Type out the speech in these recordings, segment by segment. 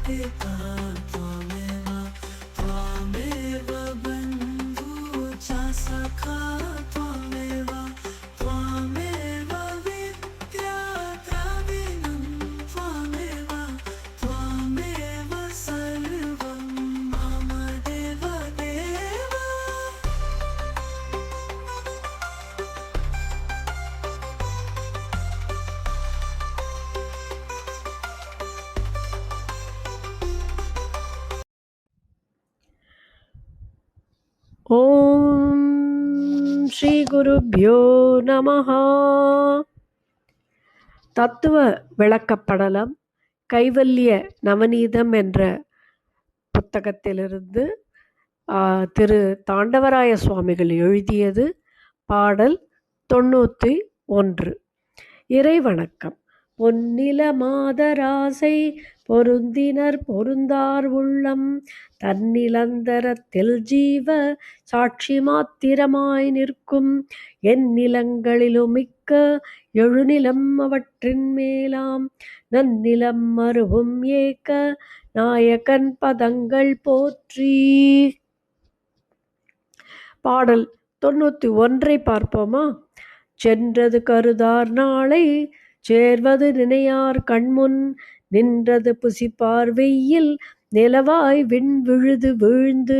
पिता त्वमेव बन्धु च सखा त्वमेव विद्या द्रविणं त्वमेव सर्वं मम देव देव. ஓம் ஸ்ரீ குருப்யோ நமஹ. தத்துவ விளக்கப்படலம் கைவல்ய நவநீதம் என்ற புத்தகத்திலிருந்து திரு தாண்டவராய சுவாமிகள் எழுதியது. பாடல் 91. இறைவணக்கம். பொன்னில மாதராசை பொருந்தினர் பொருந்தார் உள்ளம் தன்னிலந்தரத்தில் ஜீவ சாட்சி மாத்திரமாய் நிற்கும் எந்நிலங்களிலும் மிக்க எழுநிலம் அவற்றின் மேலாம் நன்னிலம் மருவும் ஏக்க நாயகன் பதங்கள் போற்றி. பாடல் 91 பார்ப்போமா? சென்றது கருதார் நாளை சேர்வது நினையார் கண்முன் நின்றது புசிப்பார் வெயில் நிலவாய் விண் விழுது வீழ்ந்து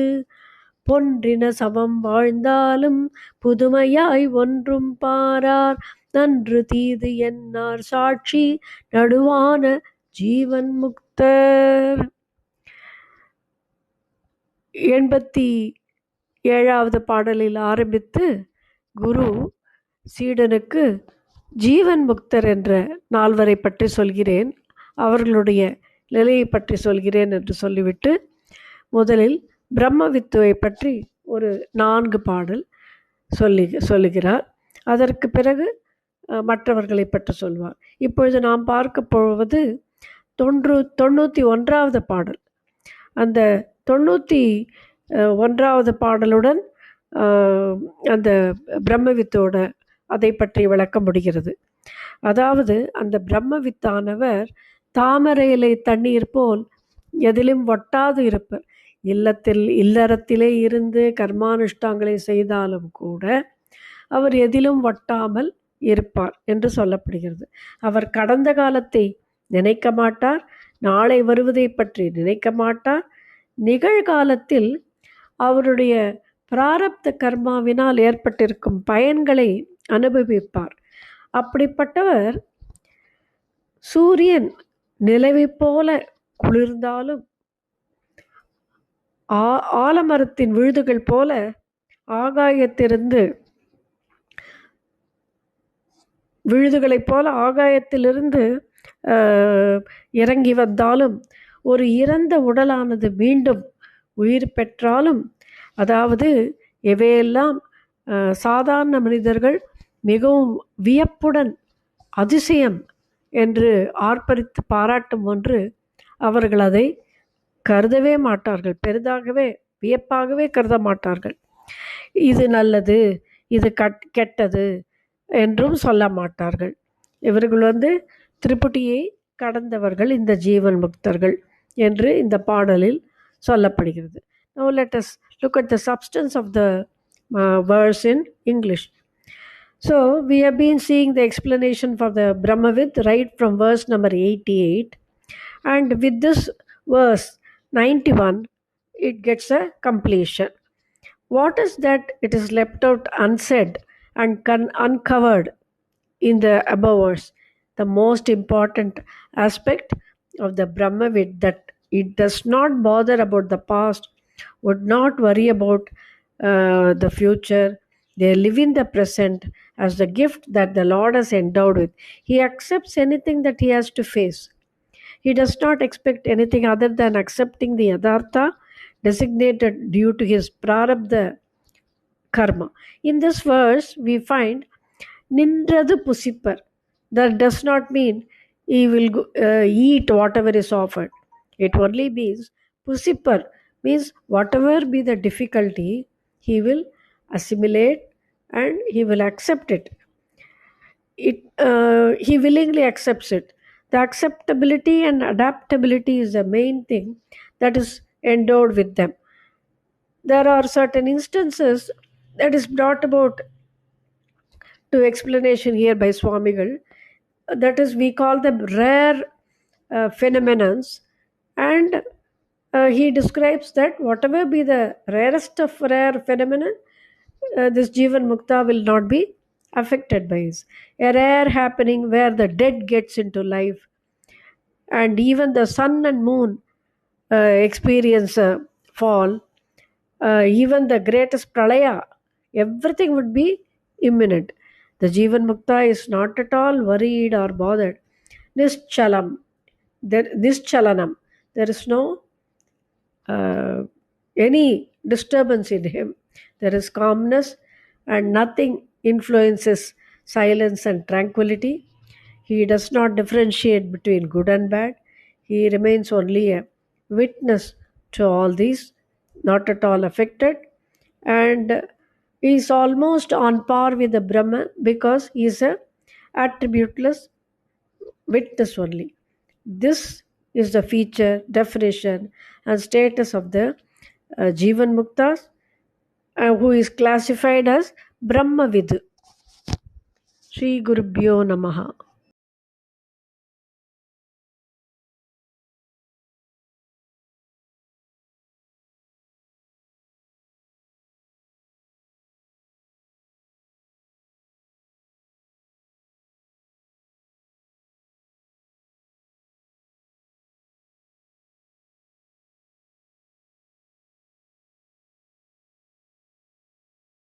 பொன்றின சமம் வாழ்ந்தாலும் புதுமையாய் ஒன்றும் பாரார் நன்று தீது என்னார் சாட்சி நடுவான ஜீவன் முக்தர். 87வது பாடலில் ஆரம்பித்து குரு சீடனுக்கு ஜீவன் முக்தர் என்ற நால்வரை பற்றி சொல்கிறேன், அவர்களுடைய நிலையை பற்றி சொல்கிறேன் என்று சொல்லிவிட்டு முதலில் பிரம்மவித்துவை பற்றி ஒரு 4 பாடல் சொல்லுகிறார். அதற்கு பிறகு மற்றவர்களை பற்றி சொல்வார். இப்பொழுது நாம் பார்க்க போவது 91வது பாடல். அந்த 91வது பாடலுடன் அந்த பிரம்மவித்தோட அதை பற்றி விளக்க முடிகிறது. அதாவது அந்த பிரம்மவித்தானவர் தாமரை இலை தண்ணீர் போல் எதிலும் ஒட்டாது இருப்பர். இல்லறத்திலே இருந்து கர்மானுஷ்டாங்களை செய்தாலும் கூட அவர் எதிலும் ஒட்டாமல் இருப்பார் என்று சொல்லப்படுகிறது. அவர் கடந்த காலத்தை நினைக்க மாட்டார், நாளை வருவதை பற்றி நினைக்க மாட்டார், நிகழ்காலத்தில் அவருடைய பிராரப்த கர்மாவினால் ஏற்பட்டிருக்கும் பயன்களை அனுபவிப்பார். அப்படிப்பட்டவர் சூரியன் நிலவை போல குளிர்ந்தாலும் ஆலமரத்தின் விழுதுகள் போல விழுதுகளைப் போல ஆகாயத்திலிருந்து இறங்கி வந்தாலும் ஒரு இறந்த உடலானது மீண்டும் உயிர் பெற்றாலும், அதாவது எவையெல்லாம் சாதாரண மனிதர்கள் மிகவும் வியப்புடன் அதிசயம் என்று ஆர்ப்பரித்து பாராட்டும் ஒன்று, அவர்கள் அதை கருதவே மாட்டார்கள், பெரிதாகவே வியப்பாகவே கருத மாட்டார்கள். இது நல்லது, இது கெட்டது என்றும் சொல்ல மாட்டார்கள். இவர்கள் திரிபுட்டியை கடந்தவர்கள், இந்த ஜீவன் முக்தர்கள் என்று இந்த பாடலில் சொல்லப்படுகிறது. Now let us look at the substance of the verse in English. So we have been seeing the explanation for the Brahmavid right from verse number 88, and with this verse 91 it gets a completion. What is that it is left out unsaid and uncovered in the above verse? The most important aspect of the Brahmavid, that it does not bother about the past, would not worry about the future. They live in the present as the gift that the Lord has endowed with. He accepts anything that he has to face. He does not expect anything other than accepting the yadartha designated due to his prarabdha karma. In this verse we find nindrathu pusipar. That does not mean he will eat whatever is offered. It only means pusipar means whatever be the difficulty, he will assimilate and he will accept it. He willingly accepts it. The acceptability and adaptability is the main thing that is endowed with them. There are certain instances that is brought about to explanation here by Swamigal. That is, we call them rare phenomenons, and he describes that whatever be the rarest of rare phenomenon, this Jivan Mukta will not be affected by it. A rare happening where the dead gets into life, and even the sun and moon experience a fall, even the greatest pralaya, everything would be imminent. The Jivan Mukta is not at all worried or bothered. Nischalam, Nischalanam, there is no uh, any disturbance in him. There is calmness, and nothing influences silence and tranquility. He does not differentiate between good and bad. He remains only a witness to all these, not at all affected, and he is almost on par with the Brahman because he is a attributeless witness only. This is the feature, definition, and status of the Jivan Muktas, who is classified as Brahmavid. Sri Gurubhyo Namaha.